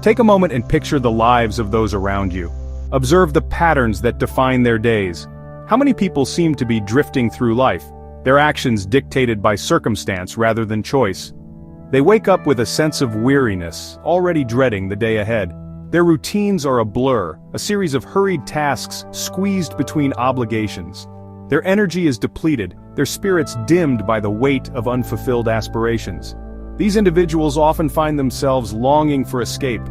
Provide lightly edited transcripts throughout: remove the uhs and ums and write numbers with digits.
Take a moment and picture the lives of those around you. Observe the patterns that define their days. How many people seem to be drifting through life, their actions dictated by circumstance rather than choice? They wake up with a sense of weariness, already dreading the day ahead. Their routines are a blur, a series of hurried tasks squeezed between obligations. Their energy is depleted, their spirits dimmed by the weight of unfulfilled aspirations. These individuals often find themselves longing for escape.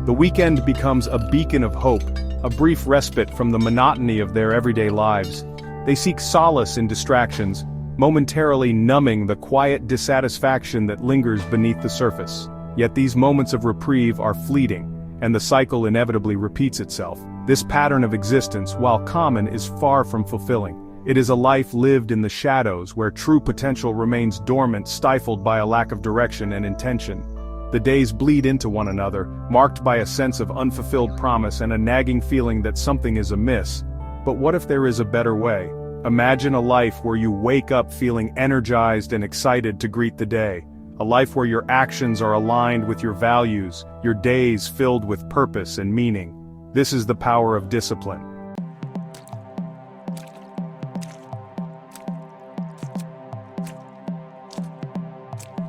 The weekend becomes a beacon of hope, a brief respite from the monotony of their everyday lives. They seek solace in distractions, momentarily numbing the quiet dissatisfaction that lingers beneath the surface. Yet these moments of reprieve are fleeting, and the cycle inevitably repeats itself. This pattern of existence, while common, is far from fulfilling. It is a life lived in the shadows where true potential remains dormant, stifled by a lack of direction and intention. The days bleed into one another, marked by a sense of unfulfilled promise and a nagging feeling that something is amiss. But what if there is a better way? Imagine a life where you wake up feeling energized and excited to greet the day. A life where your actions are aligned with your values, your days filled with purpose and meaning. This is the power of discipline.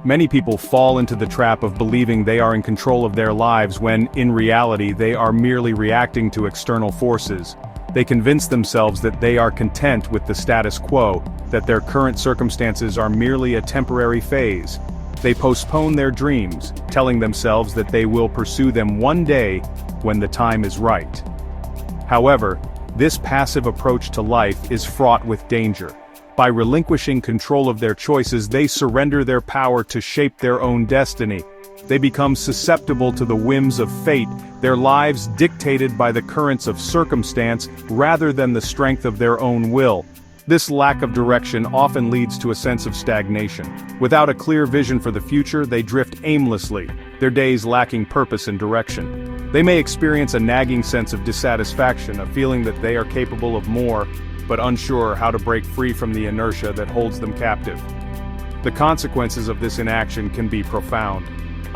Many people fall into the trap of believing they are in control of their lives when, in reality, they are merely reacting to external forces. They convince themselves that they are content with the status quo, that their current circumstances are merely a temporary phase. They postpone their dreams, telling themselves that they will pursue them one day when the time is right. However, this passive approach to life is fraught with danger. By relinquishing control of their choices, they surrender their power to shape their own destiny. They become susceptible to the whims of fate, their lives dictated by the currents of circumstance rather than the strength of their own will. This lack of direction often leads to a sense of stagnation. Without a clear vision for the future, they drift aimlessly, their days lacking purpose and direction. They may experience a nagging sense of dissatisfaction, a feeling that they are capable of more, but unsure how to break free from the inertia that holds them captive. The consequences of this inaction can be profound.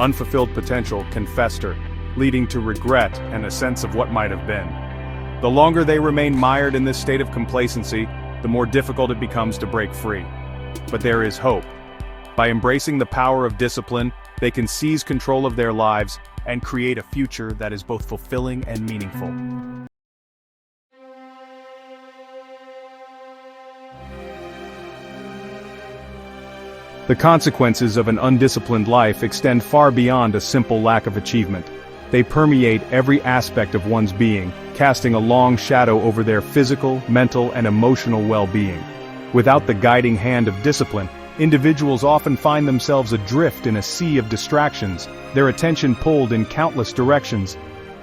Unfulfilled potential can fester, leading to regret and a sense of what might have been. The longer they remain mired in this state of complacency, the more difficult it becomes to break free. But there is hope. By embracing the power of discipline, they can seize control of their lives and create a future that is both fulfilling and meaningful. The consequences of an undisciplined life extend far beyond a simple lack of achievement. They permeate every aspect of one's being, casting a long shadow over their physical, mental, and emotional well-being. Without the guiding hand of discipline, individuals often find themselves adrift in a sea of distractions, their attention pulled in countless directions.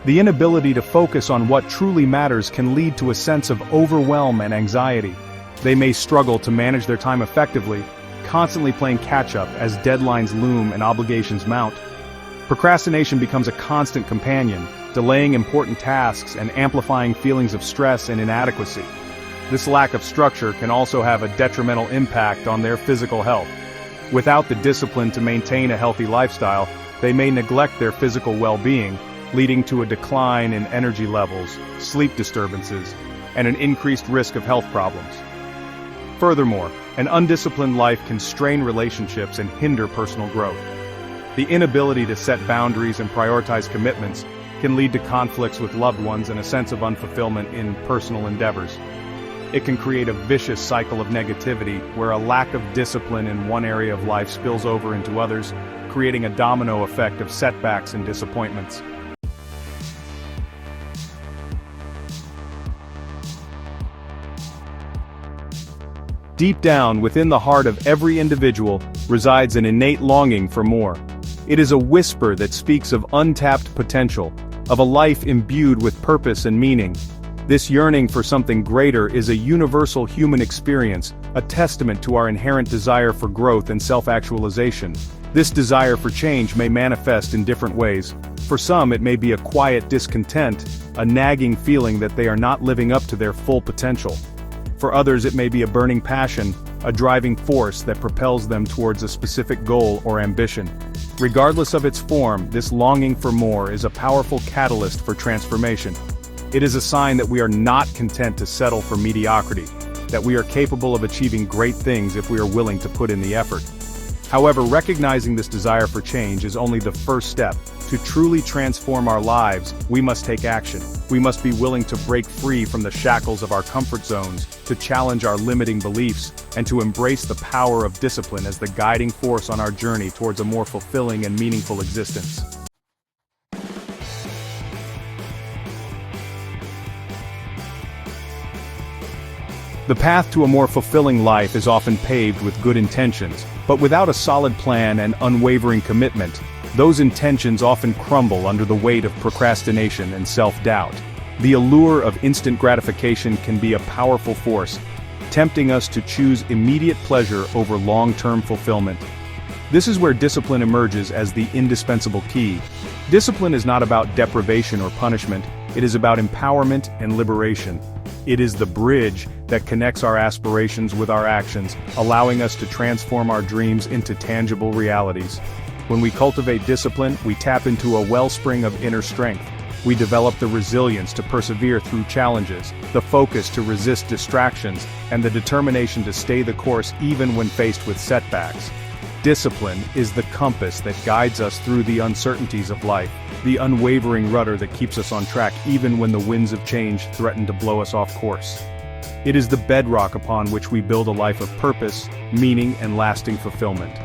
The inability to focus on what truly matters can lead to a sense of overwhelm and anxiety. They may struggle to manage their time effectively, constantly playing catch-up as deadlines loom and obligations mount. Procrastination becomes a constant companion, delaying important tasks and amplifying feelings of stress and inadequacy. This lack of structure can also have a detrimental impact on their physical health. Without the discipline to maintain a healthy lifestyle, they may neglect their physical well-being, leading to a decline in energy levels, sleep disturbances, and an increased risk of health problems. Furthermore, an undisciplined life can strain relationships and hinder personal growth. The inability to set boundaries and prioritize commitments can lead to conflicts with loved ones and a sense of unfulfillment in personal endeavors. It can create a vicious cycle of negativity where a lack of discipline in one area of life spills over into others, creating a domino effect of setbacks and disappointments. Deep down within the heart of every individual resides an innate longing for more. It is a whisper that speaks of untapped potential, of a life imbued with purpose and meaning. This yearning for something greater is a universal human experience, a testament to our inherent desire for growth and self-actualization. This desire for change may manifest in different ways. For some, it may be a quiet discontent, a nagging feeling that they are not living up to their full potential. For others, it may be a burning passion, a driving force that propels them towards a specific goal or ambition. Regardless of its form, this longing for more is a powerful catalyst for transformation. It is a sign that we are not content to settle for mediocrity, that we are capable of achieving great things if we are willing to put in the effort. However, recognizing this desire for change is only the first step. To truly transform our lives, we must take action. We must be willing to break free from the shackles of our comfort zones, to challenge our limiting beliefs, and to embrace the power of discipline as the guiding force on our journey towards a more fulfilling and meaningful existence. The path to a more fulfilling life is often paved with good intentions, but without a solid plan and unwavering commitment, those intentions often crumble under the weight of procrastination and self-doubt. The allure of instant gratification can be a powerful force, tempting us to choose immediate pleasure over long-term fulfillment. This is where discipline emerges as the indispensable key. Discipline is not about deprivation or punishment, it is about empowerment and liberation. It is the bridge that connects our aspirations with our actions, allowing us to transform our dreams into tangible realities. When we cultivate discipline, we tap into a wellspring of inner strength. We develop the resilience to persevere through challenges, the focus to resist distractions, and the determination to stay the course even when faced with setbacks. Discipline is the compass that guides us through the uncertainties of life, the unwavering rudder that keeps us on track even when the winds of change threaten to blow us off course. It is the bedrock upon which we build a life of purpose, meaning, and lasting fulfillment.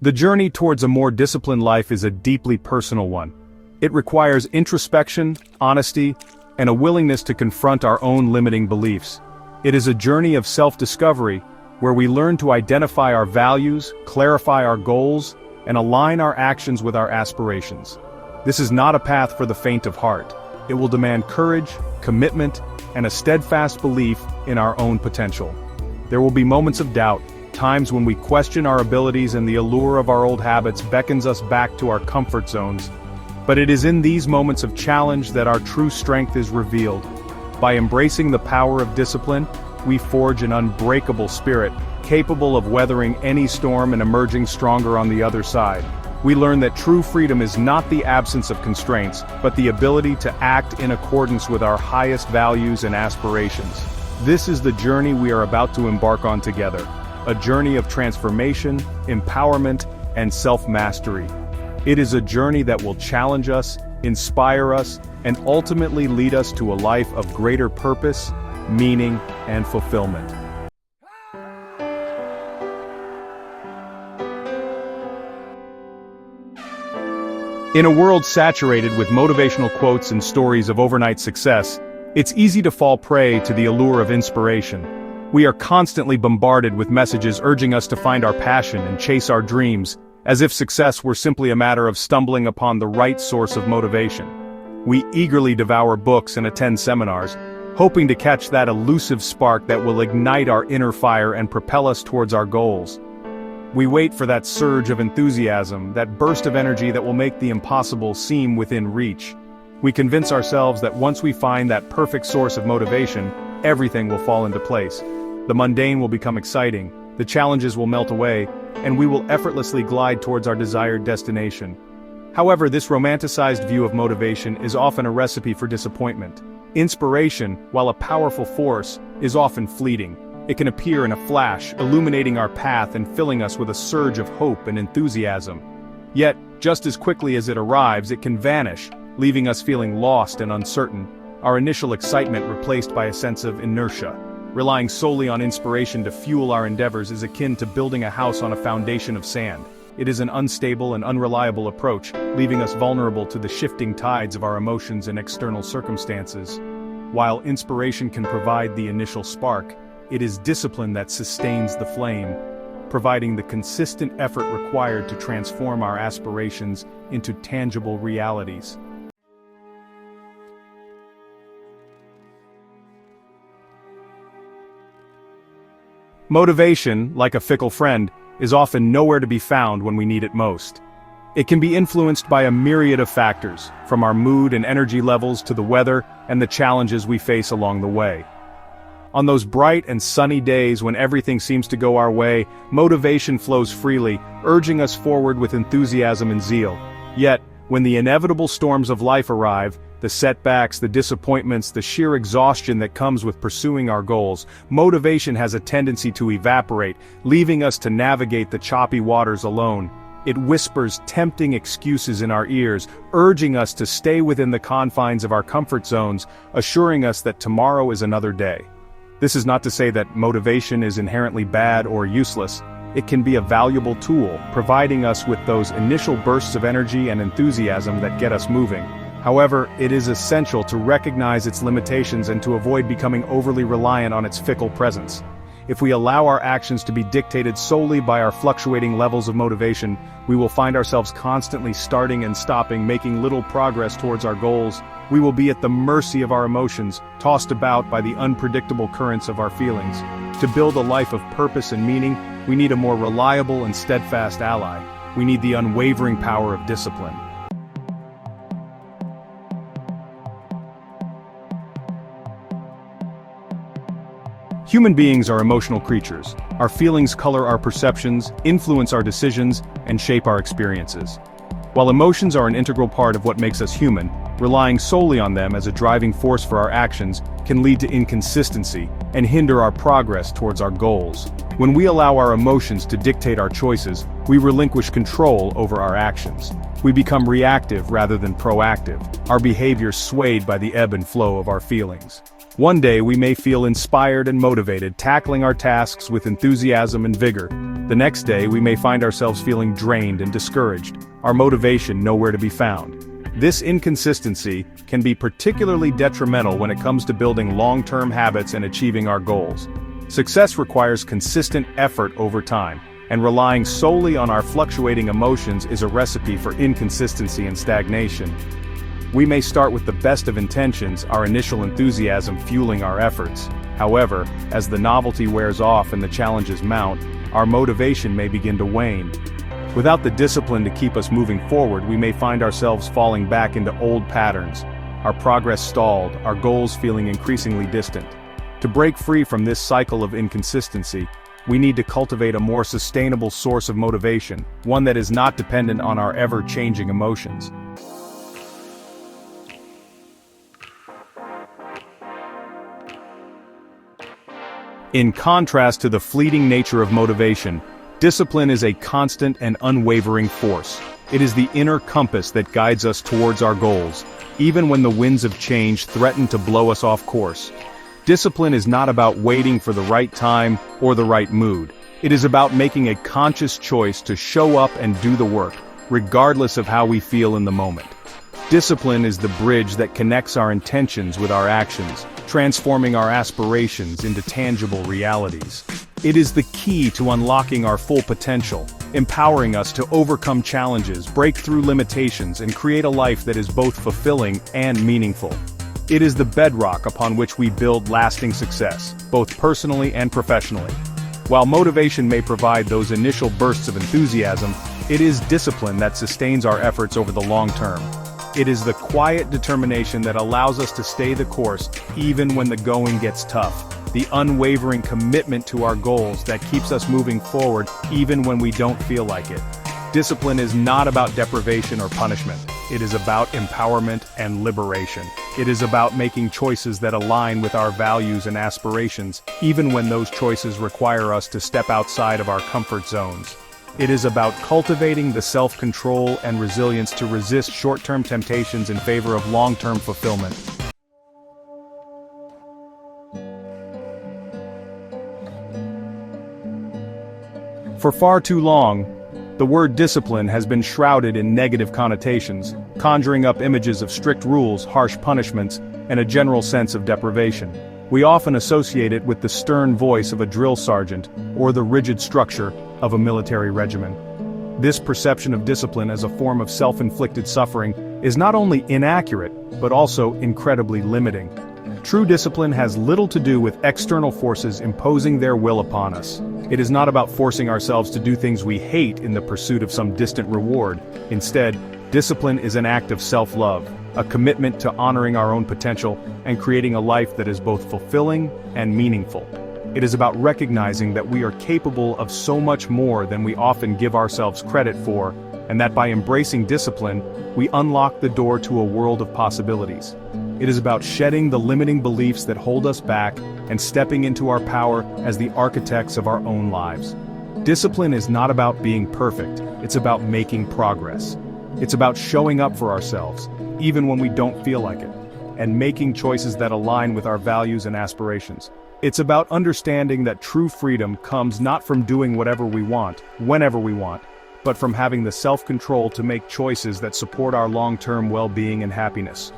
The journey towards a more disciplined life is a deeply personal one. It requires introspection, honesty, and a willingness to confront our own limiting beliefs. It is a journey of self-discovery, where we learn to identify our values, clarify our goals, and align our actions with our aspirations. This is not a path for the faint of heart. It will demand courage, commitment, and a steadfast belief in our own potential. There will be moments of doubt, times when we question our abilities and the allure of our old habits beckons us back to our comfort zones. But it is in these moments of challenge that our true strength is revealed. By embracing the power of discipline, we forge an unbreakable spirit, capable of weathering any storm and emerging stronger on the other side. We learn that true freedom is not the absence of constraints, but the ability to act in accordance with our highest values and aspirations. This is the journey we are about to embark on together. A journey of transformation, empowerment, and self-mastery. It is a journey that will challenge us, inspire us, and ultimately lead us to a life of greater purpose, meaning, and fulfillment. In a world saturated with motivational quotes and stories of overnight success, it's easy to fall prey to the allure of inspiration. We are constantly bombarded with messages urging us to find our passion and chase our dreams, as if success were simply a matter of stumbling upon the right source of motivation. We eagerly devour books and attend seminars, hoping to catch that elusive spark that will ignite our inner fire and propel us towards our goals. We wait for that surge of enthusiasm, that burst of energy that will make the impossible seem within reach. We convince ourselves that once we find that perfect source of motivation, everything will fall into place. The mundane will become exciting, the challenges will melt away, and we will effortlessly glide towards our desired destination. However, this romanticized view of motivation is often a recipe for disappointment. Inspiration, while a powerful force, is often fleeting. It can appear in a flash, illuminating our path and filling us with a surge of hope and enthusiasm. Yet, just as quickly as it arrives, it can vanish, leaving us feeling lost and uncertain, our initial excitement replaced by a sense of inertia. Relying solely on inspiration to fuel our endeavors is akin to building a house on a foundation of sand. It is an unstable and unreliable approach, leaving us vulnerable to the shifting tides of our emotions and external circumstances. While inspiration can provide the initial spark, it is discipline that sustains the flame, providing the consistent effort required to transform our aspirations into tangible realities. Motivation, like a fickle friend, is often nowhere to be found when we need it most. It can be influenced by a myriad of factors, from our mood and energy levels to the weather and the challenges we face along the way. On those bright and sunny days when everything seems to go our way, motivation flows freely, urging us forward with enthusiasm and zeal. Yet, when the inevitable storms of life arrive, the setbacks, the disappointments, the sheer exhaustion that comes with pursuing our goals, motivation has a tendency to evaporate, leaving us to navigate the choppy waters alone. It whispers tempting excuses in our ears, urging us to stay within the confines of our comfort zones, assuring us that tomorrow is another day. This is not to say that motivation is inherently bad or useless. It can be a valuable tool, providing us with those initial bursts of energy and enthusiasm that get us moving. However, it is essential to recognize its limitations and to avoid becoming overly reliant on its fickle presence. If we allow our actions to be dictated solely by our fluctuating levels of motivation, we will find ourselves constantly starting and stopping, making little progress towards our goals. We will be at the mercy of our emotions, tossed about by the unpredictable currents of our feelings. To build a life of purpose and meaning, we need a more reliable and steadfast ally. We need the unwavering power of discipline. Human beings are emotional creatures. Our feelings color our perceptions, influence our decisions, and shape our experiences. While emotions are an integral part of what makes us human, relying solely on them as a driving force for our actions can lead to inconsistency and hinder our progress towards our goals. When we allow our emotions to dictate our choices, we relinquish control over our actions. We become reactive rather than proactive, our behavior swayed by the ebb and flow of our feelings. One day we may feel inspired and motivated, tackling our tasks with enthusiasm and vigor. The next day we may find ourselves feeling drained and discouraged, our motivation nowhere to be found. This inconsistency can be particularly detrimental when it comes to building long-term habits and achieving our goals. Success requires consistent effort over time, and relying solely on our fluctuating emotions is a recipe for inconsistency and stagnation. We may start with the best of intentions, our initial enthusiasm fueling our efforts. However, as the novelty wears off and the challenges mount, our motivation may begin to wane. Without the discipline to keep us moving forward, we may find ourselves falling back into old patterns, our progress stalled, our goals feeling increasingly distant. To break free from this cycle of inconsistency, we need to cultivate a more sustainable source of motivation, one that is not dependent on our ever-changing emotions. In contrast to the fleeting nature of motivation, discipline is a constant and unwavering force. It is the inner compass that guides us towards our goals, even when the winds of change threaten to blow us off course. Discipline is not about waiting for the right time or the right mood. It is about making a conscious choice to show up and do the work, regardless of how we feel in the moment. Discipline is the bridge that connects our intentions with our actions, transforming our aspirations into tangible realities. It is the key to unlocking our full potential, empowering us to overcome challenges, break through limitations, and create a life that is both fulfilling and meaningful. It is the bedrock upon which we build lasting success, both personally and professionally. While motivation may provide those initial bursts of enthusiasm, it is discipline that sustains our efforts over the long term. It is the quiet determination that allows us to stay the course even when the going gets tough, the unwavering commitment to our goals that keeps us moving forward even when we don't feel like it. Discipline is not about deprivation or punishment. It is about empowerment and liberation. It is about making choices that align with our values and aspirations, even when those choices require us to step outside of our comfort zones. It is about cultivating the self-control and resilience to resist short-term temptations in favor of long-term fulfillment. For far too long, the word discipline has been shrouded in negative connotations, conjuring up images of strict rules, harsh punishments, and a general sense of deprivation. We often associate it with the stern voice of a drill sergeant or the rigid structure of a military regimen. This perception of discipline as a form of self-inflicted suffering is not only inaccurate, but also incredibly limiting. True discipline has little to do with external forces imposing their will upon us. It is not about forcing ourselves to do things we hate in the pursuit of some distant reward. Instead, discipline is an act of self-love, a commitment to honoring our own potential and creating a life that is both fulfilling and meaningful. It is about recognizing that we are capable of so much more than we often give ourselves credit for, and that by embracing discipline, we unlock the door to a world of possibilities. It is about shedding the limiting beliefs that hold us back and stepping into our power as the architects of our own lives. Discipline is not about being perfect, it's about making progress. It's about showing up for ourselves, even when we don't feel like it, and making choices that align with our values and aspirations. It's about understanding that true freedom comes not from doing whatever we want, whenever we want, but from having the self-control to make choices that support our long-term well-being and happiness.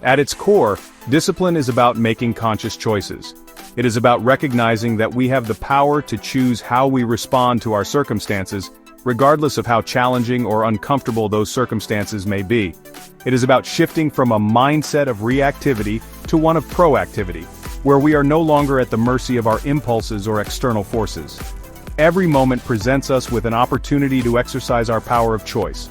At its core, discipline is about making conscious choices. It is about recognizing that we have the power to choose how we respond to our circumstances, regardless of how challenging or uncomfortable those circumstances may be. It is about shifting from a mindset of reactivity to one of proactivity, where we are no longer at the mercy of our impulses or external forces. Every moment presents us with an opportunity to exercise our power of choice.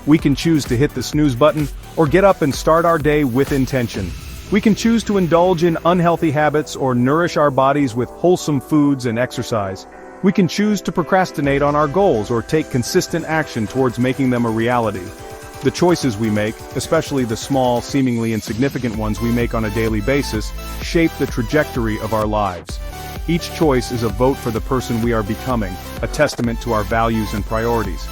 We can choose to hit the snooze button, or get up and start our day with intention. We can choose to indulge in unhealthy habits or nourish our bodies with wholesome foods and exercise. We can choose to procrastinate on our goals or take consistent action towards making them a reality. The choices we make, especially the small, seemingly insignificant ones we make on a daily basis, shape the trajectory of our lives. Each choice is a vote for the person we are becoming, a testament to our values and priorities.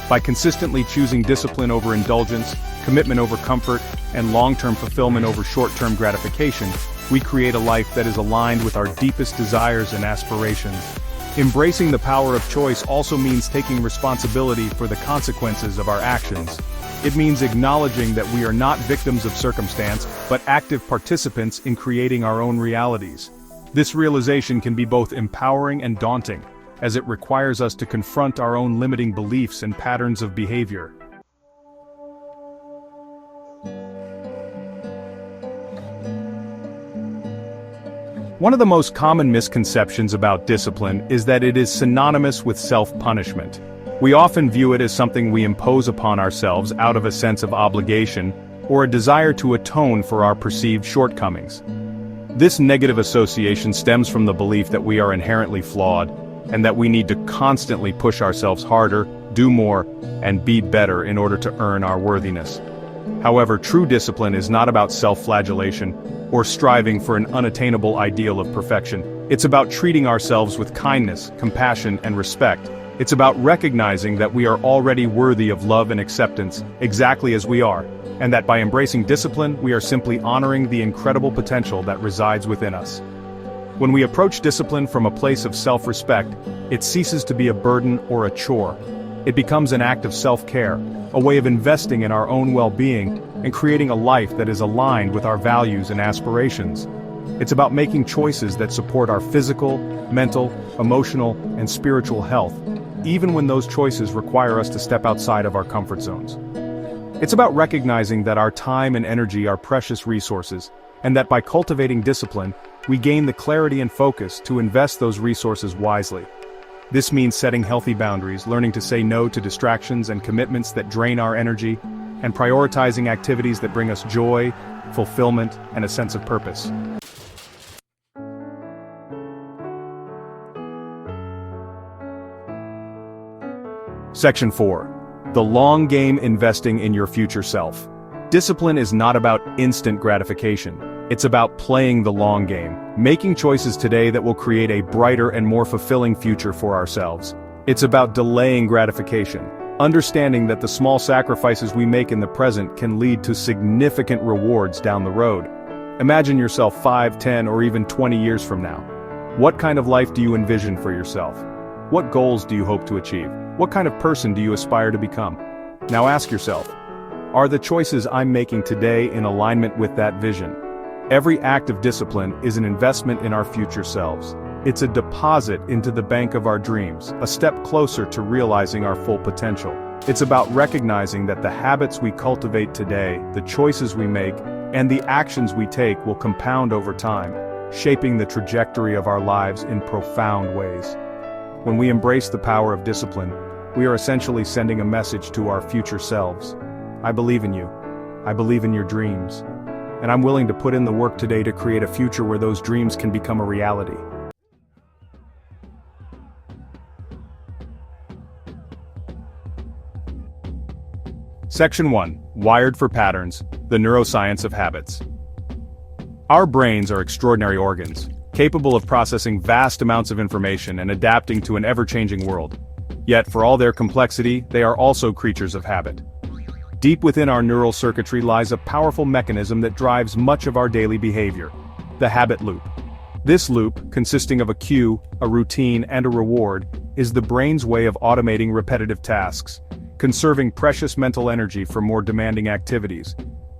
By consistently choosing discipline over indulgence, commitment over comfort, and long-term fulfillment over short-term gratification, we create a life that is aligned with our deepest desires and aspirations. Embracing the power of choice also means taking responsibility for the consequences of our actions. It means acknowledging that we are not victims of circumstance, but active participants in creating our own realities. This realization can be both empowering and daunting, as it requires us to confront our own limiting beliefs and patterns of behavior. One of the most common misconceptions about discipline is that it is synonymous with self-punishment. We often view it as something we impose upon ourselves out of a sense of obligation or a desire to atone for our perceived shortcomings. This negative association stems from the belief that we are inherently flawed, and that we need to constantly push ourselves harder, do more, and be better in order to earn our worthiness. However, true discipline is not about self-flagellation or striving for an unattainable ideal of perfection. It's about treating ourselves with kindness, compassion, and respect. It's about recognizing that we are already worthy of love and acceptance, exactly as we are, and that by embracing discipline, we are simply honoring the incredible potential that resides within us. When we approach discipline from a place of self-respect, it ceases to be a burden or a chore. It becomes an act of self-care, a way of investing in our own well-being and creating a life that is aligned with our values and aspirations. It's about making choices that support our physical, mental, emotional, and spiritual health, even when those choices require us to step outside of our comfort zones. It's about recognizing that our time and energy are precious resources, and that by cultivating discipline, we gain the clarity and focus to invest those resources wisely. This means setting healthy boundaries, learning to say no to distractions and commitments that drain our energy, and prioritizing activities that bring us joy, fulfillment, and a sense of purpose. Section 4. The long game: investing in your future self. Discipline is not about instant gratification. It's about playing the long game, making choices today that will create a brighter and more fulfilling future for ourselves. It's about delaying gratification, understanding that the small sacrifices we make in the present can lead to significant rewards down the road. Imagine yourself 5, 10, or even 20 years from now. What kind of life do you envision for yourself? What goals do you hope to achieve? What kind of person do you aspire to become? Now ask yourself, are the choices I'm making today in alignment with that vision? Every act of discipline is an investment in our future selves. It's a deposit into the bank of our dreams, a step closer to realizing our full potential. It's about recognizing that the habits we cultivate today, the choices we make, and the actions we take will compound over time, shaping the trajectory of our lives in profound ways. When we embrace the power of discipline, we are essentially sending a message to our future selves. I believe in you. I believe in your dreams. And I'm willing to put in the work today to create a future where those dreams can become a reality. Section 1. Wired for Patterns, the Neuroscience of Habits. Our brains are extraordinary organs, capable of processing vast amounts of information and adapting to an ever-changing world. Yet, for all their complexity, they are also creatures of habit. Deep within our neural circuitry lies a powerful mechanism that drives much of our daily behavior: the habit loop. This loop, consisting of a cue, a routine, and a reward, is the brain's way of automating repetitive tasks, conserving precious mental energy for more demanding activities.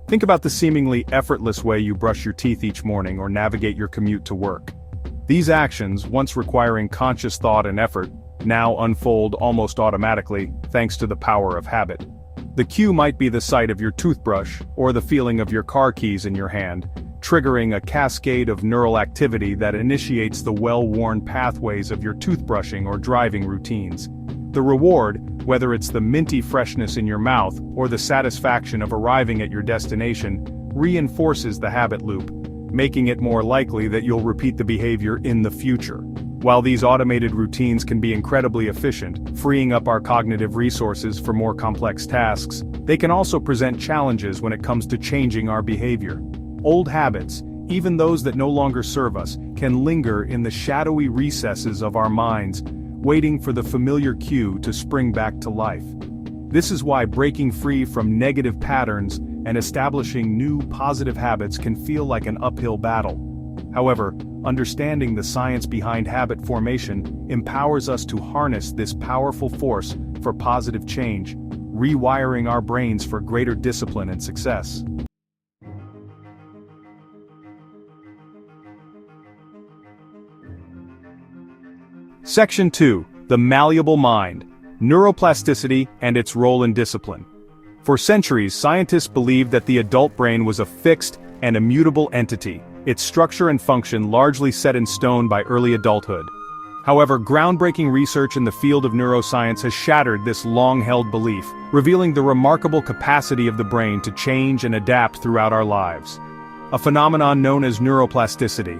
Think about the seemingly effortless way you brush your teeth each morning or navigate your commute to work. These actions, once requiring conscious thought and effort, now unfold almost automatically, thanks to the power of habit. The cue might be the sight of your toothbrush, or the feeling of your car keys in your hand, triggering a cascade of neural activity that initiates the well-worn pathways of your toothbrushing or driving routines. The reward, whether it's the minty freshness in your mouth or the satisfaction of arriving at your destination, reinforces the habit loop, making it more likely that you'll repeat the behavior in the future. While these automated routines can be incredibly efficient, freeing up our cognitive resources for more complex tasks, they can also present challenges when it comes to changing our behavior. Old habits, even those that no longer serve us, can linger in the shadowy recesses of our minds, waiting for the familiar cue to spring back to life. This is why breaking free from negative patterns and establishing new positive habits can feel like an uphill battle. However, understanding the science behind habit formation empowers us to harness this powerful force for positive change, rewiring our brains for greater discipline and success. Section 2. The Malleable Mind, Neuroplasticity and its Role in Discipline. For centuries, scientists believed that the adult brain was a fixed and immutable entity, its structure and function largely set in stone by early adulthood. However, groundbreaking research in the field of neuroscience has shattered this long-held belief, revealing the remarkable capacity of the brain to change and adapt throughout our lives. A phenomenon known as neuroplasticity.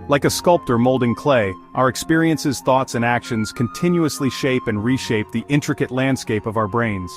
Like a sculptor molding clay, our experiences, thoughts, and actions continuously shape and reshape the intricate landscape of our brains.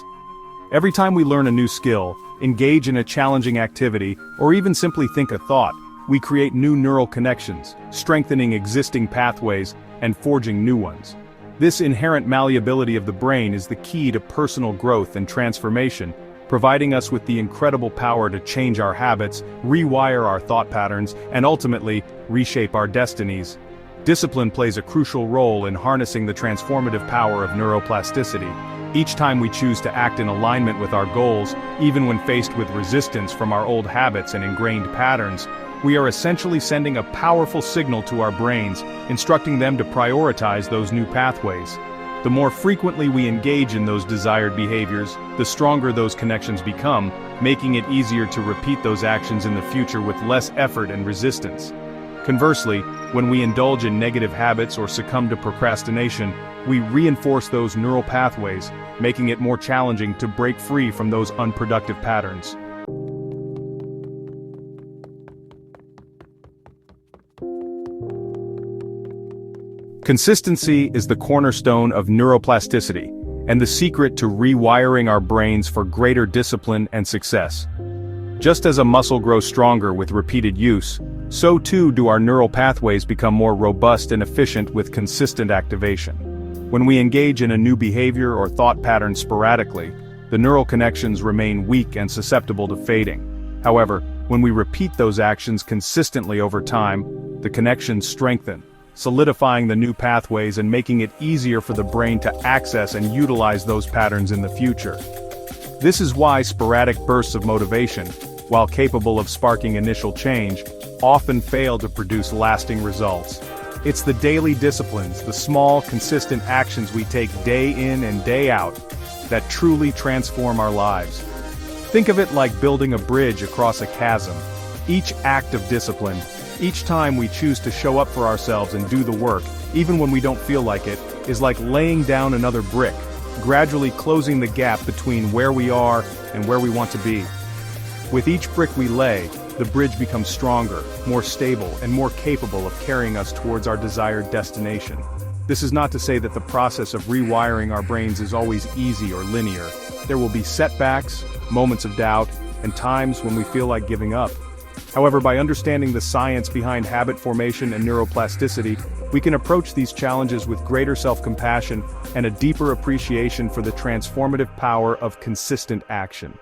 Every time we learn a new skill, engage in a challenging activity, or even simply think a thought, we create new neural connections, strengthening existing pathways and forging new ones. This inherent malleability of the brain is the key to personal growth and transformation, providing us with the incredible power to change our habits, rewire our thought patterns, and ultimately, reshape our destinies. Discipline plays a crucial role in harnessing the transformative power of neuroplasticity. Each time we choose to act in alignment with our goals, even when faced with resistance from our old habits and ingrained patterns, we are essentially sending a powerful signal to our brains, instructing them to prioritize those new pathways. The more frequently we engage in those desired behaviors, the stronger those connections become, making it easier to repeat those actions in the future with less effort and resistance. Conversely, when we indulge in negative habits or succumb to procrastination, we reinforce those neural pathways, making it more challenging to break free from those unproductive patterns. Consistency is the cornerstone of neuroplasticity, and the secret to rewiring our brains for greater discipline and success. Just as a muscle grows stronger with repeated use, so too do our neural pathways become more robust and efficient with consistent activation. When we engage in a new behavior or thought pattern sporadically, the neural connections remain weak and susceptible to fading. However, when we repeat those actions consistently over time, the connections strengthen, solidifying the new pathways and making it easier for the brain to access and utilize those patterns in the future. This is why sporadic bursts of motivation, while capable of sparking initial change, often fail to produce lasting results. It's the daily disciplines, the small, consistent actions we take day in and day out, that truly transform our lives. Think of it like building a bridge across a chasm. Each act of discipline, each time we choose to show up for ourselves and do the work, even when we don't feel like it, is like laying down another brick, gradually closing the gap between where we are and where we want to be. With each brick we lay, the bridge becomes stronger, more stable, and more capable of carrying us towards our desired destination. This is not to say that the process of rewiring our brains is always easy or linear. There will be setbacks, moments of doubt, and times when we feel like giving up. However, by understanding the science behind habit formation and neuroplasticity, we can approach these challenges with greater self-compassion and a deeper appreciation for the transformative power of consistent action.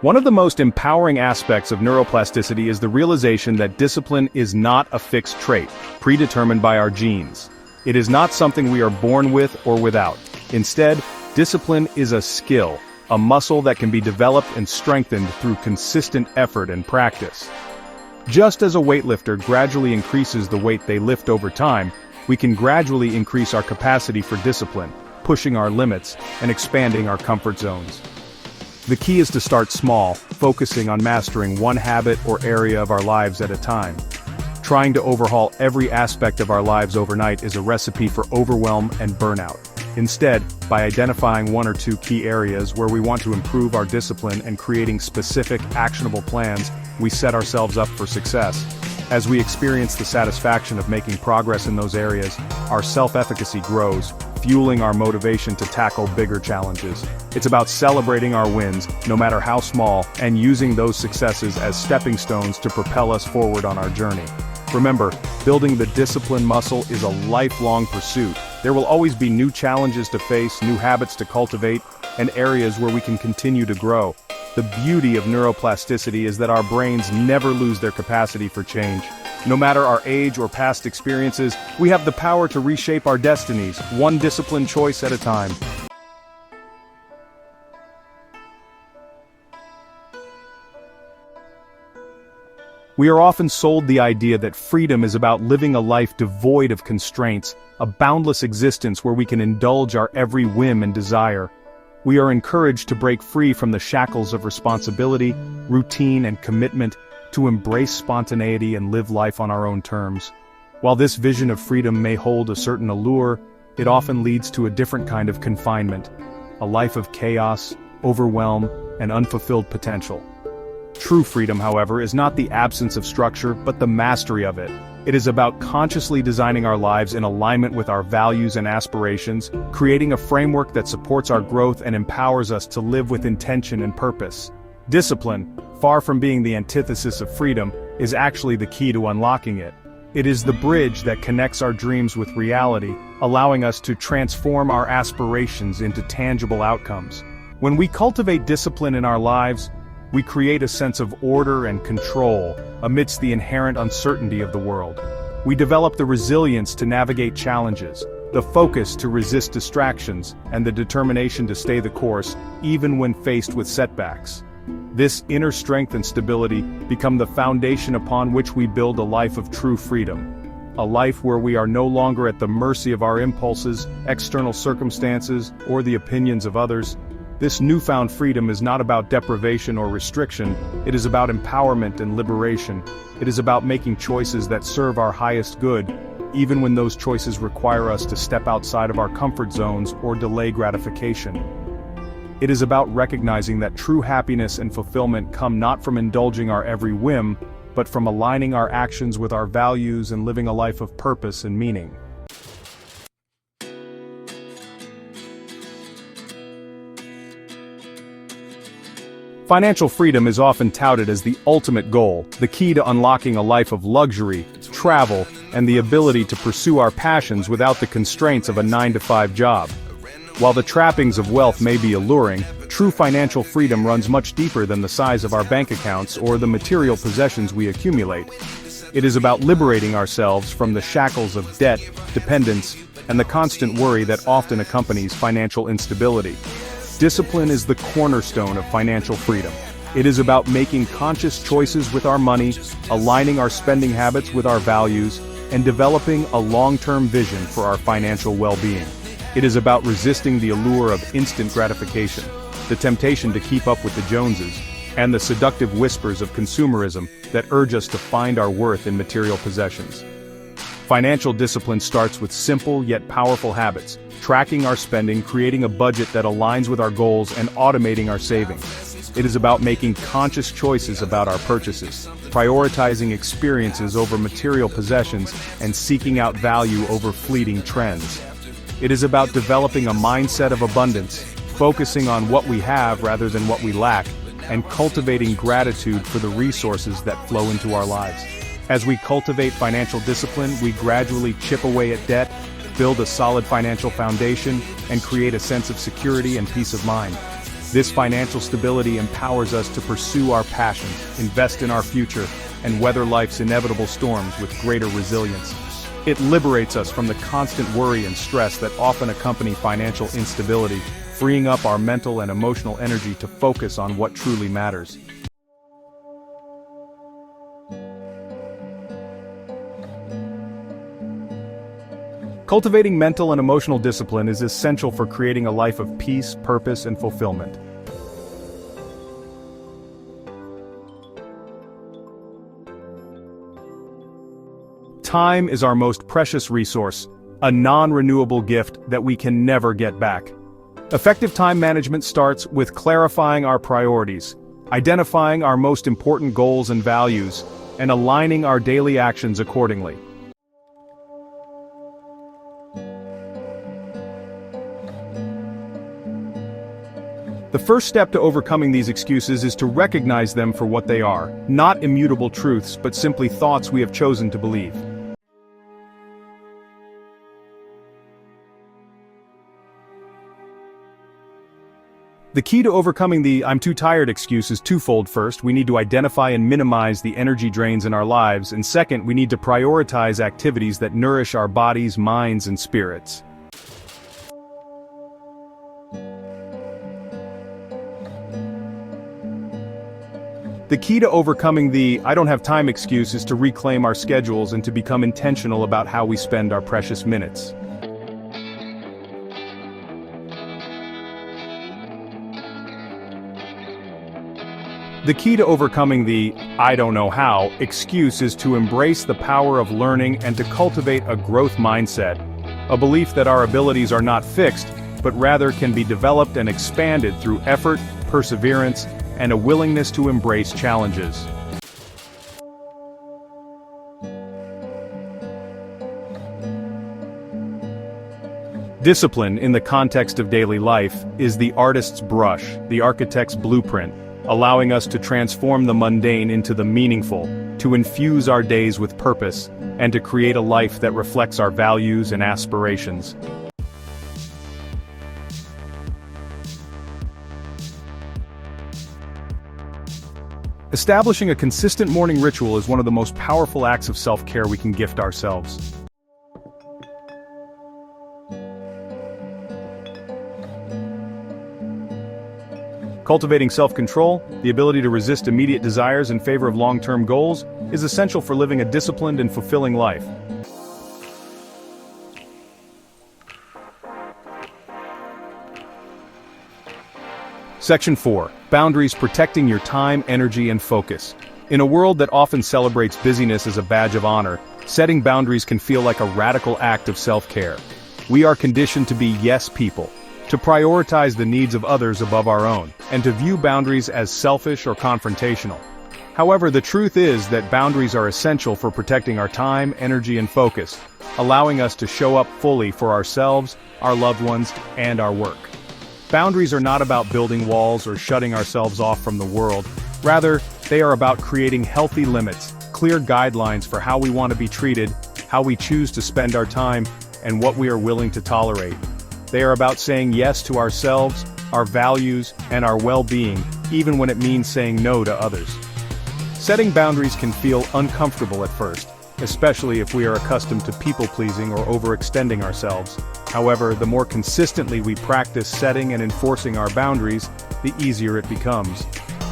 One of the most empowering aspects of neuroplasticity is the realization that discipline is not a fixed trait, predetermined by our genes. It is not something we are born with or without. Instead, discipline is a skill, a muscle that can be developed and strengthened through consistent effort and practice. Just as a weightlifter gradually increases the weight they lift over time, we can gradually increase our capacity for discipline, pushing our limits and expanding our comfort zones. The key is to start small, focusing on mastering one habit or area of our lives at a time. Trying to overhaul every aspect of our lives overnight is a recipe for overwhelm and burnout. Instead, by identifying one or two key areas where we want to improve our discipline and creating specific, actionable plans, we set ourselves up for success. As we experience the satisfaction of making progress in those areas, our self-efficacy grows, fueling our motivation to tackle bigger challenges. It's about celebrating our wins, no matter how small, and using those successes as stepping stones to propel us forward on our journey. Remember, building the discipline muscle is a lifelong pursuit. There will always be new challenges to face, new habits to cultivate, and areas where we can continue to grow. The beauty of neuroplasticity is that our brains never lose their capacity for change. No matter our age or past experiences, we have the power to reshape our destinies, one disciplined choice at a time. We are often sold the idea that freedom is about living a life devoid of constraints, a boundless existence where we can indulge our every whim and desire. We are encouraged to break free from the shackles of responsibility, routine, and commitment, to embrace spontaneity and live life on our own terms. While this vision of freedom may hold a certain allure, it often leads to a different kind of confinement, a life of chaos, overwhelm, and unfulfilled potential. True freedom, however, is not the absence of structure, but the mastery of it. It is about consciously designing our lives in alignment with our values and aspirations, creating a framework that supports our growth and empowers us to live with intention and purpose. Discipline, far from being the antithesis of freedom, is actually the key to unlocking it. It is the bridge that connects our dreams with reality, allowing us to transform our aspirations into tangible outcomes. When we cultivate discipline in our lives, we create a sense of order and control amidst the inherent uncertainty of the world. We develop the resilience to navigate challenges, the focus to resist distractions, and the determination to stay the course, even when faced with setbacks. This inner strength and stability become the foundation upon which we build a life of true freedom. A life where we are no longer at the mercy of our impulses, external circumstances, or the opinions of others. This newfound freedom is not about deprivation or restriction, it is about empowerment and liberation. It is about making choices that serve our highest good, even when those choices require us to step outside of our comfort zones or delay gratification. It is about recognizing that true happiness and fulfillment come not from indulging our every whim, but from aligning our actions with our values and living a life of purpose and meaning. Financial freedom is often touted as the ultimate goal, the key to unlocking a life of luxury, travel, and the ability to pursue our passions without the constraints of a 9-to-5 job. While the trappings of wealth may be alluring, true financial freedom runs much deeper than the size of our bank accounts or the material possessions we accumulate. It is about liberating ourselves from the shackles of debt, dependence, and the constant worry that often accompanies financial instability. Discipline is the cornerstone of financial freedom. It is about making conscious choices with our money, aligning our spending habits with our values, and developing a long-term vision for our financial well-being. It is about resisting the allure of instant gratification, the temptation to keep up with the Joneses, and the seductive whispers of consumerism that urge us to find our worth in material possessions. Financial discipline starts with simple yet powerful habits, tracking our spending, creating a budget that aligns with our goals, and automating our savings. It is about making conscious choices about our purchases, prioritizing experiences over material possessions, and seeking out value over fleeting trends. It is about developing a mindset of abundance, focusing on what we have rather than what we lack, and cultivating gratitude for the resources that flow into our lives. As we cultivate financial discipline, we gradually chip away at debt, build a solid financial foundation, and create a sense of security and peace of mind. This financial stability empowers us to pursue our passions, invest in our future, and weather life's inevitable storms with greater resilience. It liberates us from the constant worry and stress that often accompany financial instability, freeing up our mental and emotional energy to focus on what truly matters. Cultivating mental and emotional discipline is essential for creating a life of peace, purpose, and fulfillment. Time is our most precious resource, a non-renewable gift that we can never get back. Effective time management starts with clarifying our priorities, identifying our most important goals and values, and aligning our daily actions accordingly. The first step to overcoming these excuses is to recognize them for what they are, not immutable truths but simply thoughts we have chosen to believe. The key to overcoming the "I'm too tired" excuse is twofold. First, we need to identify and minimize the energy drains in our lives, and second, we need to prioritize activities that nourish our bodies, minds, and spirits. The key to overcoming the "I don't have time" excuse is to reclaim our schedules and to become intentional about how we spend our precious minutes. The key to overcoming the "I don't know how" excuse is to embrace the power of learning and to cultivate a growth mindset, a belief that our abilities are not fixed, but rather can be developed and expanded through effort, perseverance, and a willingness to embrace challenges. Discipline, in the context of daily life, is the artist's brush, the architect's blueprint, allowing us to transform the mundane into the meaningful, to infuse our days with purpose, and to create a life that reflects our values and aspirations. Establishing a consistent morning ritual is one of the most powerful acts of self-care we can gift ourselves. Cultivating self-control, the ability to resist immediate desires in favor of long-term goals, is essential for living a disciplined and fulfilling life. Section 4. Boundaries: protecting your time, energy, and focus. In a world that often celebrates busyness as a badge of honor, setting boundaries can feel like a radical act of self-care. We are conditioned to be yes people, to prioritize the needs of others above our own, and to view boundaries as selfish or confrontational. However, the truth is that boundaries are essential for protecting our time, energy, and focus, allowing us to show up fully for ourselves, our loved ones, and our work. Boundaries are not about building walls or shutting ourselves off from the world. Rather, they are about creating healthy limits, clear guidelines for how we want to be treated, how we choose to spend our time, and what we are willing to tolerate. They are about saying yes to ourselves, our values, and our well-being, even when it means saying no to others. Setting boundaries can feel uncomfortable at first, especially if we are accustomed to people-pleasing or overextending ourselves. However, the more consistently we practice setting and enforcing our boundaries, the easier it becomes.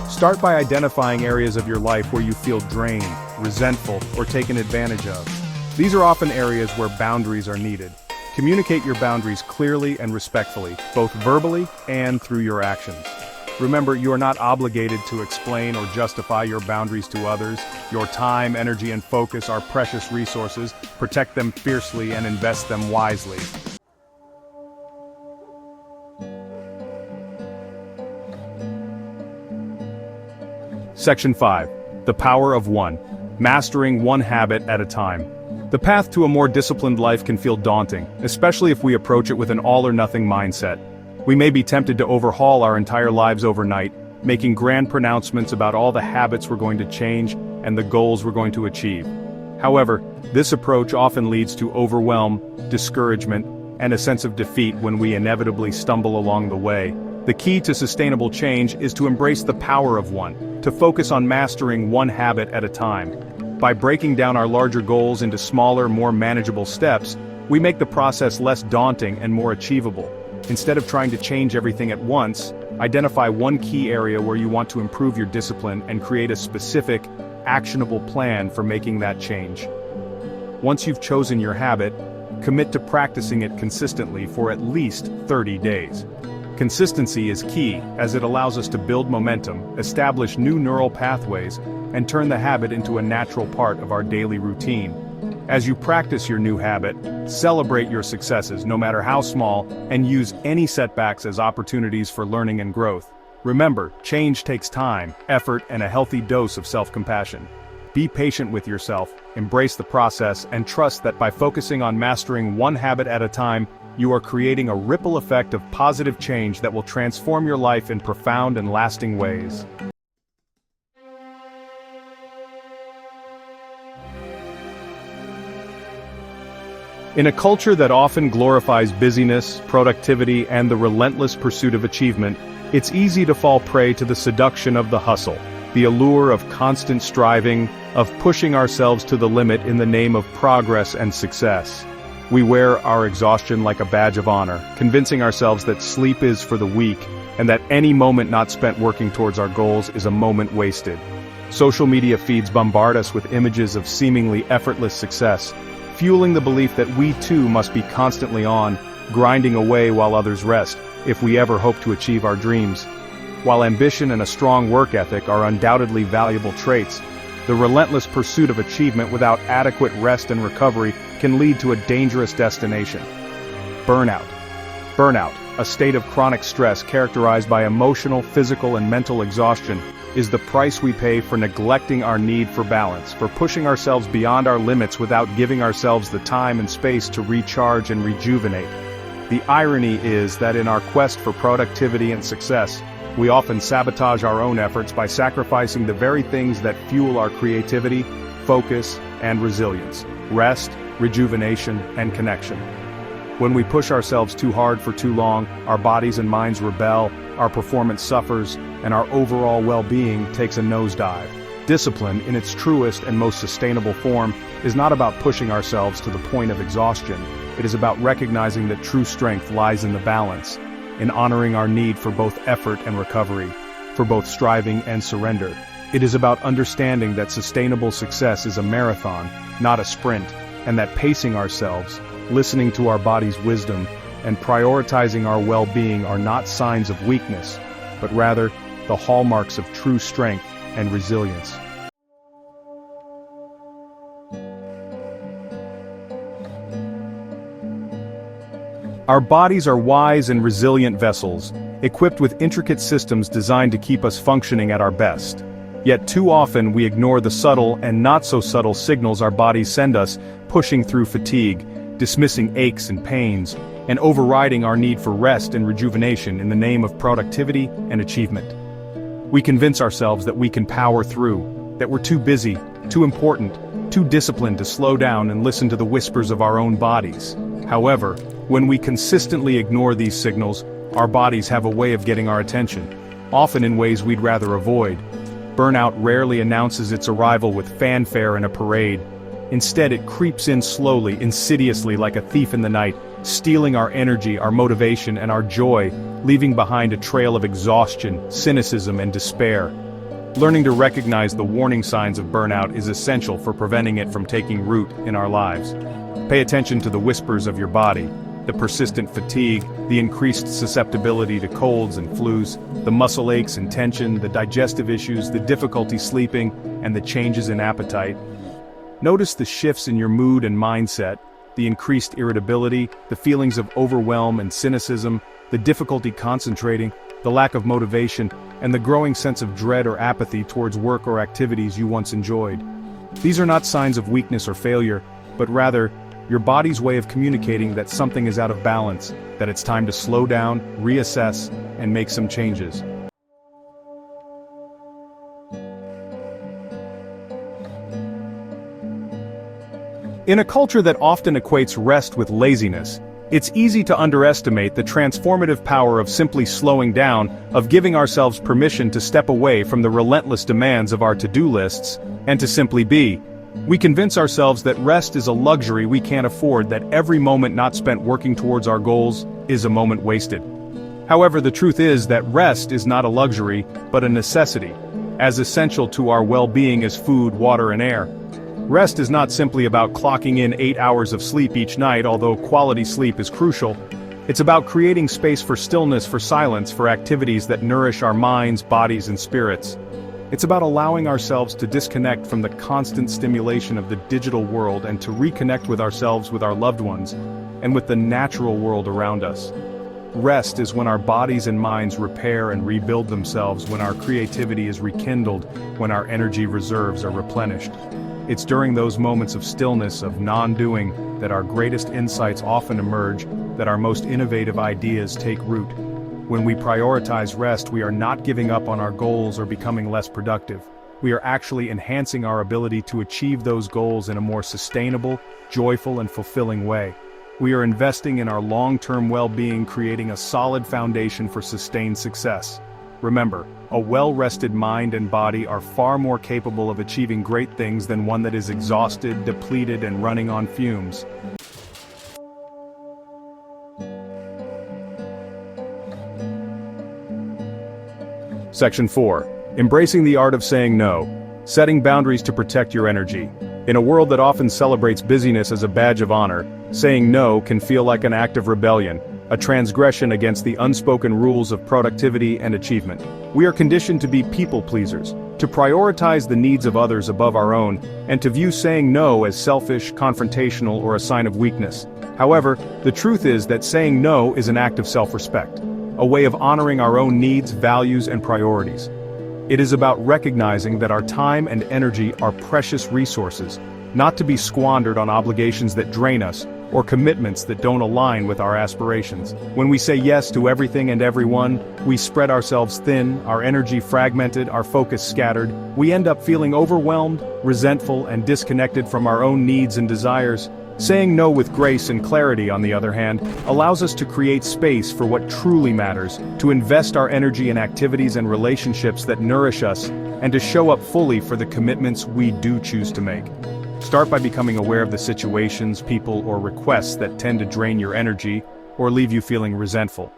Start by identifying areas of your life where you feel drained, resentful, or taken advantage of. These are often areas where boundaries are needed. Communicate your boundaries clearly and respectfully, both verbally and through your actions. Remember, you are not obligated to explain or justify your boundaries to others. Your time, energy, and focus are precious resources. Protect them fiercely and invest them wisely. Section 5. The Power of One. Mastering one habit at a time. The path to a more disciplined life can feel daunting, especially if we approach it with an all-or-nothing mindset. We may be tempted to overhaul our entire lives overnight, making grand pronouncements about all the habits we're going to change and the goals we're going to achieve. However, this approach often leads to overwhelm, discouragement, and a sense of defeat when we inevitably stumble along the way. The key to sustainable change is to embrace the power of one, to focus on mastering one habit at a time. By breaking down our larger goals into smaller, more manageable steps, we make the process less daunting and more achievable. Instead of trying to change everything at once, identify one key area where you want to improve your discipline and create a specific, actionable plan for making that change. Once you've chosen your habit, commit to practicing it consistently for at least 30 days. Consistency is key, as it allows us to build momentum, establish new neural pathways, and turn the habit into a natural part of our daily routine. As you practice your new habit, celebrate your successes, no matter how small, and use any setbacks as opportunities for learning and growth. Remember, change takes time, effort, and a healthy dose of self-compassion. Be patient with yourself, embrace the process, and trust that by focusing on mastering one habit at a time, you are creating a ripple effect of positive change that will transform your life in profound and lasting ways. In a culture that often glorifies busyness, productivity, and the relentless pursuit of achievement, it's easy to fall prey to the seduction of the hustle, the allure of constant striving, of pushing ourselves to the limit in the name of progress and success. We wear our exhaustion like a badge of honor, convincing ourselves that sleep is for the weak, and that any moment not spent working towards our goals is a moment wasted. Social media feeds bombard us with images of seemingly effortless success, fueling the belief that we too must be constantly on, grinding away while others rest, if we ever hope to achieve our dreams. While ambition and a strong work ethic are undoubtedly valuable traits, the relentless pursuit of achievement without adequate rest and recovery can lead to a dangerous destination. Burnout. Burnout, a state of chronic stress characterized by emotional, physical, and mental exhaustion, is the price we pay for neglecting our need for balance, for pushing ourselves beyond our limits without giving ourselves the time and space to recharge and rejuvenate. The irony is that in our quest for productivity and success, we often sabotage our own efforts by sacrificing the very things that fuel our creativity, focus, and resilience: rest, rejuvenation, and connection. When we push ourselves too hard for too long, our bodies and minds rebel, our performance suffers, and our overall well-being takes a nosedive. Discipline, in its truest and most sustainable form, is not about pushing ourselves to the point of exhaustion. It is about recognizing that true strength lies in the balance, in honoring our need for both effort and recovery, for both striving and surrender. It is about understanding that sustainable success is a marathon, not a sprint, and that pacing ourselves, listening to our body's wisdom, and prioritizing our well-being are not signs of weakness, but rather the hallmarks of true strength and resilience. Our bodies are wise and resilient vessels, equipped with intricate systems designed to keep us functioning at our best. Yet too often we ignore the subtle and not-so-subtle signals our bodies send us, pushing through fatigue, dismissing aches and pains, and overriding our need for rest and rejuvenation in the name of productivity and achievement. We convince ourselves that we can power through, that we're too busy, too important, too disciplined to slow down and listen to the whispers of our own bodies. However, when we consistently ignore these signals, our bodies have a way of getting our attention, often in ways we'd rather avoid. Burnout rarely announces its arrival with fanfare and a parade. Instead, it creeps in slowly, insidiously, like a thief in the night, stealing our energy, our motivation, and our joy, leaving behind a trail of exhaustion, cynicism, and despair. Learning to recognize the warning signs of burnout is essential for preventing it from taking root in our lives. Pay attention to the whispers of your body, the persistent fatigue, the increased susceptibility to colds and flus, the muscle aches and tension, the digestive issues, the difficulty sleeping, and the changes in appetite. Notice the shifts in your mood and mindset, the increased irritability, the feelings of overwhelm and cynicism, the difficulty concentrating, the lack of motivation, and the growing sense of dread or apathy towards work or activities you once enjoyed. These are not signs of weakness or failure, but rather, your body's way of communicating that something is out of balance, that it's time to slow down, reassess, and make some changes. In a culture that often equates rest with laziness, it's easy to underestimate the transformative power of simply slowing down, of giving ourselves permission to step away from the relentless demands of our to-do lists, and to simply be. We convince ourselves that rest is a luxury we can't afford, that every moment not spent working towards our goals is a moment wasted. However, the truth is that rest is not a luxury, but a necessity, as essential to our well-being as food, water, and air. Rest is not simply about clocking in 8 hours of sleep each night, although quality sleep is crucial. It's about creating space for stillness, for silence, for activities that nourish our minds, bodies, and spirits. It's about allowing ourselves to disconnect from the constant stimulation of the digital world and to reconnect with ourselves, with our loved ones, and with the natural world around us. Rest is when our bodies and minds repair and rebuild themselves, when our creativity is rekindled, when our energy reserves are replenished. It's during those moments of stillness, of non-doing, that our greatest insights often emerge, that our most innovative ideas take root. When we prioritize rest, we are not giving up on our goals or becoming less productive. We are actually enhancing our ability to achieve those goals in a more sustainable, joyful, and fulfilling way. We are investing in our long-term well-being, creating a solid foundation for sustained success. Remember, a well-rested mind and body are far more capable of achieving great things than one that is exhausted, depleted, and running on fumes. Section 4. Embracing the art of saying no. Setting boundaries to protect your energy. In a world that often celebrates busyness as a badge of honor, saying no can feel like an act of rebellion, a transgression against the unspoken rules of productivity and achievement. We are conditioned to be people pleasers, to prioritize the needs of others above our own, and to view saying no as selfish, confrontational, or a sign of weakness. However, the truth is that saying no is an act of self-respect, a way of honoring our own needs, values, and priorities. It is about recognizing that our time and energy are precious resources, not to be squandered on obligations that drain us, or commitments that don't align with our aspirations. When we say yes to everything and everyone, we spread ourselves thin, our energy fragmented, our focus scattered. We end up feeling overwhelmed, resentful, and disconnected from our own needs and desires. Saying no with grace and clarity, on the other hand, allows us to create space for what truly matters, to invest our energy in activities and relationships that nourish us, and to show up fully for the commitments we do choose to make. Start by becoming aware of the situations, people, or requests that tend to drain your energy or leave you feeling resentful.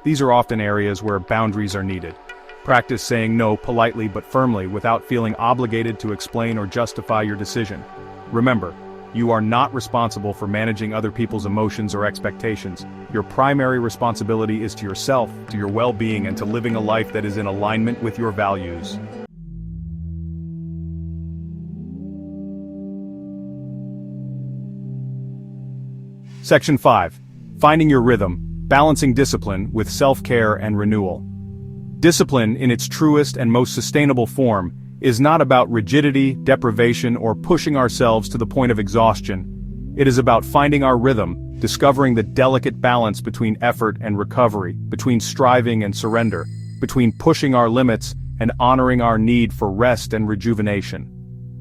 These are often areas where boundaries are needed. Practice saying no politely but firmly without feeling obligated to explain or justify your decision. Remember, you are not responsible for managing other people's emotions or expectations. Your primary responsibility is to yourself, to your well-being, and to living a life that is in alignment with your values. Section 5. Finding your rhythm, balancing discipline with self-care and renewal. Discipline, in its truest and most sustainable form, is not about rigidity, deprivation, or pushing ourselves to the point of exhaustion. It is about finding our rhythm, discovering the delicate balance between effort and recovery, between striving and surrender, between pushing our limits and honoring our need for rest and rejuvenation.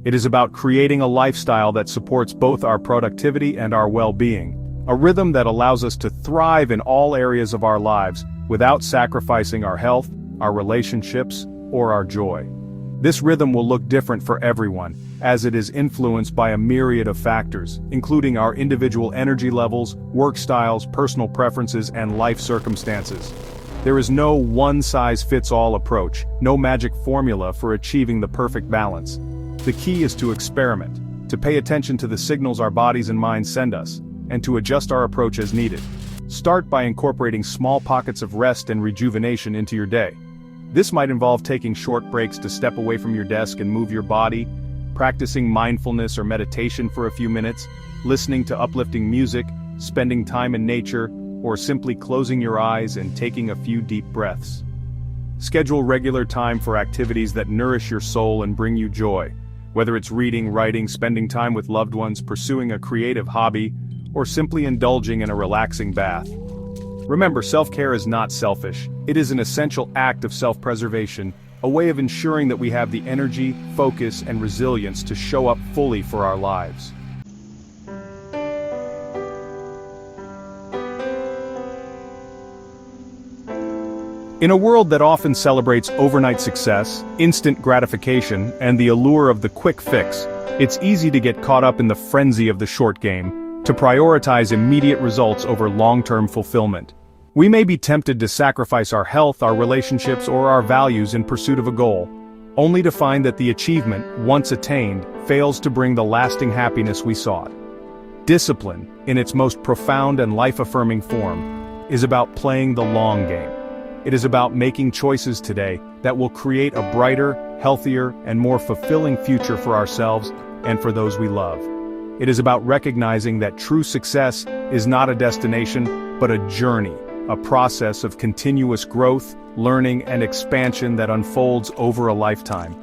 It is about creating a lifestyle that supports both our productivity and our well-being, a rhythm that allows us to thrive in all areas of our lives without sacrificing our health, our relationships, or our joy. This rhythm will look different for everyone, as it is influenced by a myriad of factors, including our individual energy levels, work styles, personal preferences, and life circumstances. There is no one-size-fits-all approach, no magic formula for achieving the perfect balance. The key is to experiment, to pay attention to the signals our bodies and minds send us, and to adjust our approach as needed. Start by incorporating small pockets of rest and rejuvenation into your day. This might involve taking short breaks to step away from your desk and move your body, practicing mindfulness or meditation for a few minutes, listening to uplifting music, spending time in nature, or simply closing your eyes and taking a few deep breaths. Schedule regular time for activities that nourish your soul and bring you joy, whether it's reading, writing, spending time with loved ones, pursuing a creative hobby, or simply indulging in a relaxing bath. Remember, self-care is not selfish. It is an essential act of self-preservation, a way of ensuring that we have the energy, focus, and resilience to show up fully for our lives. In a world that often celebrates overnight success, instant gratification, and the allure of the quick fix, it's easy to get caught up in the frenzy of the short game, to prioritize immediate results over long-term fulfillment. We may be tempted to sacrifice our health, our relationships, or our values in pursuit of a goal, only to find that the achievement, once attained, fails to bring the lasting happiness we sought. Discipline, in its most profound and life-affirming form, is about playing the long game. It is about making choices today that will create a brighter, healthier, and more fulfilling future for ourselves and for those we love. It is about recognizing that true success is not a destination, but a journey, a process of continuous growth, learning, and expansion that unfolds over a lifetime.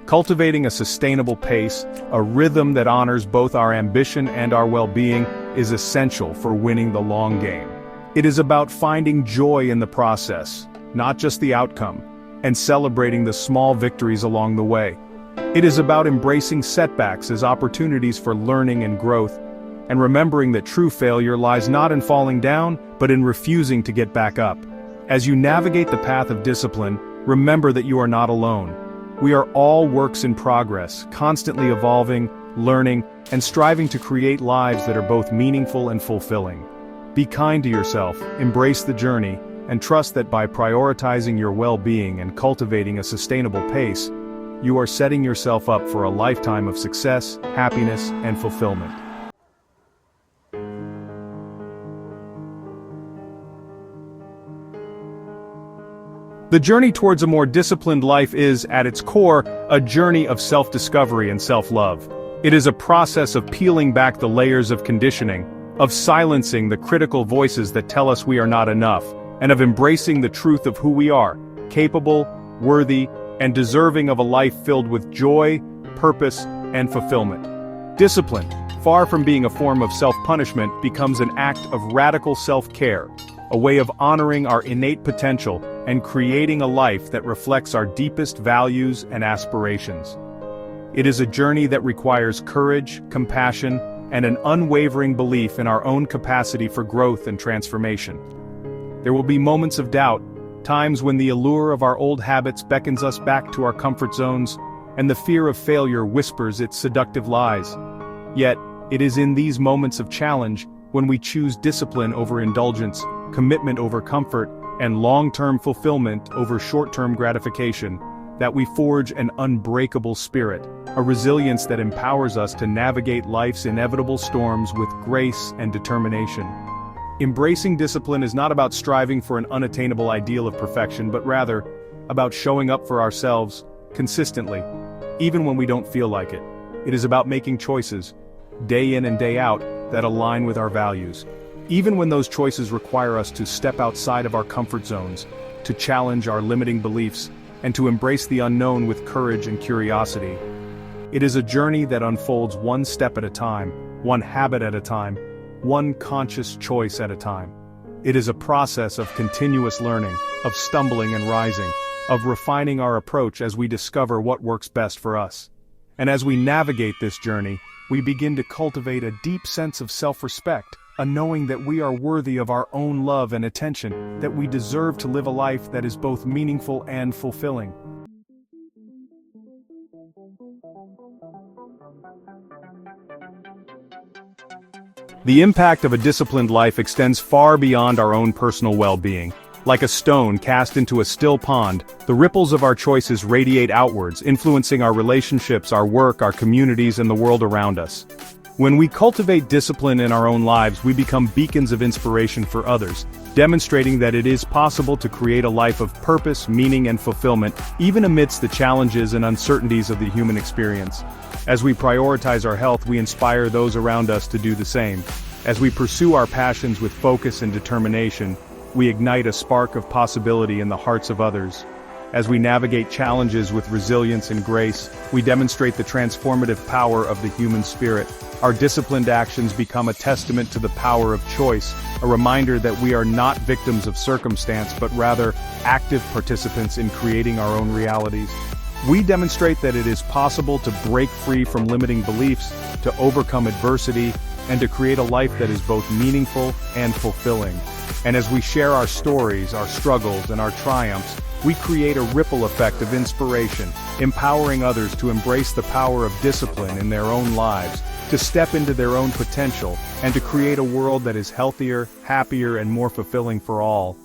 Cultivating a sustainable pace, a rhythm that honors both our ambition and our well-being, is essential for winning the long game. It is about finding joy in the process, not just the outcome, and celebrating the small victories along the way. It is about embracing setbacks as opportunities for learning and growth, and remembering that true failure lies not in falling down, but in refusing to get back up. As you navigate the path of discipline, remember that you are not alone. We are all works in progress, constantly evolving, learning, and striving to create lives that are both meaningful and fulfilling. Be kind to yourself, embrace the journey, and trust that by prioritizing your well-being and cultivating a sustainable pace, you are setting yourself up for a lifetime of success, happiness, and fulfillment. The journey towards a more disciplined life is, at its core, a journey of self-discovery and self-love. It is a process of peeling back the layers of conditioning, of silencing the critical voices that tell us we are not enough, and of embracing the truth of who we are, capable, worthy, and deserving of a life filled with joy, purpose, and fulfillment. Discipline, far from being a form of self-punishment, becomes an act of radical self-care, a way of honoring our innate potential and creating a life that reflects our deepest values and aspirations. It is a journey that requires courage, compassion, and an unwavering belief in our own capacity for growth and transformation. There will be moments of doubt, times when the allure of our old habits beckons us back to our comfort zones, and the fear of failure whispers its seductive lies. Yet, it is in these moments of challenge, when we choose discipline over indulgence, commitment over comfort, and long-term fulfillment over short-term gratification, that we forge an unbreakable spirit, a resilience that empowers us to navigate life's inevitable storms with grace and determination. Embracing discipline is not about striving for an unattainable ideal of perfection, but rather, about showing up for ourselves, consistently, even when we don't feel like it. It is about making choices, day in and day out, that align with our values. Even when those choices require us to step outside of our comfort zones, to challenge our limiting beliefs, and to embrace the unknown with courage and curiosity. It is a journey that unfolds one step at a time, one habit at a time, one conscious choice at a time. It is a process of continuous learning, of stumbling and rising, of refining our approach as we discover what works best for us. And as we navigate this journey, we begin to cultivate a deep sense of self-respect, a knowing that we are worthy of our own love and attention, that we deserve to live a life that is both meaningful and fulfilling. The impact of a disciplined life extends far beyond our own personal well-being. Like a stone cast into a still pond, the ripples of our choices radiate outwards, influencing our relationships, our work, our communities, and the world around us. When we cultivate discipline in our own lives, we become beacons of inspiration for others, demonstrating that it is possible to create a life of purpose, meaning, and fulfillment, even amidst the challenges and uncertainties of the human experience. As we prioritize our health, we inspire those around us to do the same. As we pursue our passions with focus and determination, we ignite a spark of possibility in the hearts of others. As we navigate challenges with resilience and grace, we demonstrate the transformative power of the human spirit. Our disciplined actions become a testament to the power of choice, a reminder that we are not victims of circumstance but rather active participants in creating our own realities. We demonstrate that it is possible to break free from limiting beliefs, to overcome adversity, and to create a life that is both meaningful and fulfilling. And as we share our stories, our struggles, and our triumphs, we create a ripple effect of inspiration, empowering others to embrace the power of discipline in their own lives, to step into their own potential, and to create a world that is healthier, happier, and more fulfilling for all.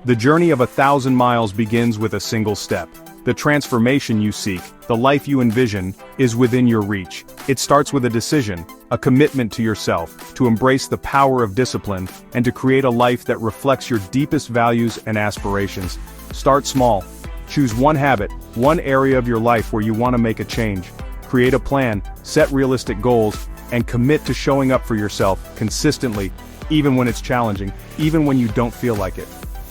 The journey of 1,000 miles begins with a single step. The transformation you seek, the life you envision, is within your reach. It starts with a decision, a commitment to yourself, to embrace the power of discipline, and to create a life that reflects your deepest values and aspirations. Start small. Choose one habit, one area of your life where you want to make a change. Create a plan, set realistic goals, and commit to showing up for yourself consistently, even when it's challenging, even when you don't feel like it.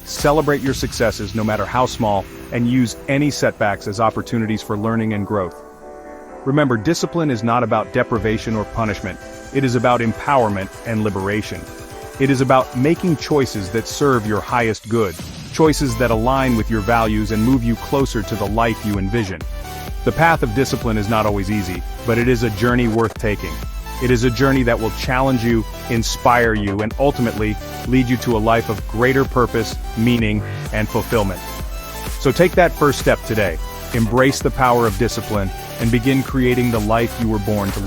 Celebrate your successes no matter how small, and use any setbacks as opportunities for learning and growth. Remember, discipline is not about deprivation or punishment. It is about empowerment and liberation. It is about making choices that serve your highest good, choices that align with your values and move you closer to the life you envision. The path of discipline is not always easy, but it is a journey worth taking. It is a journey that will challenge you, inspire you, and ultimately lead you to a life of greater purpose, meaning, and fulfillment. So take that first step today. Embrace the power of discipline and begin creating the life you were born to live.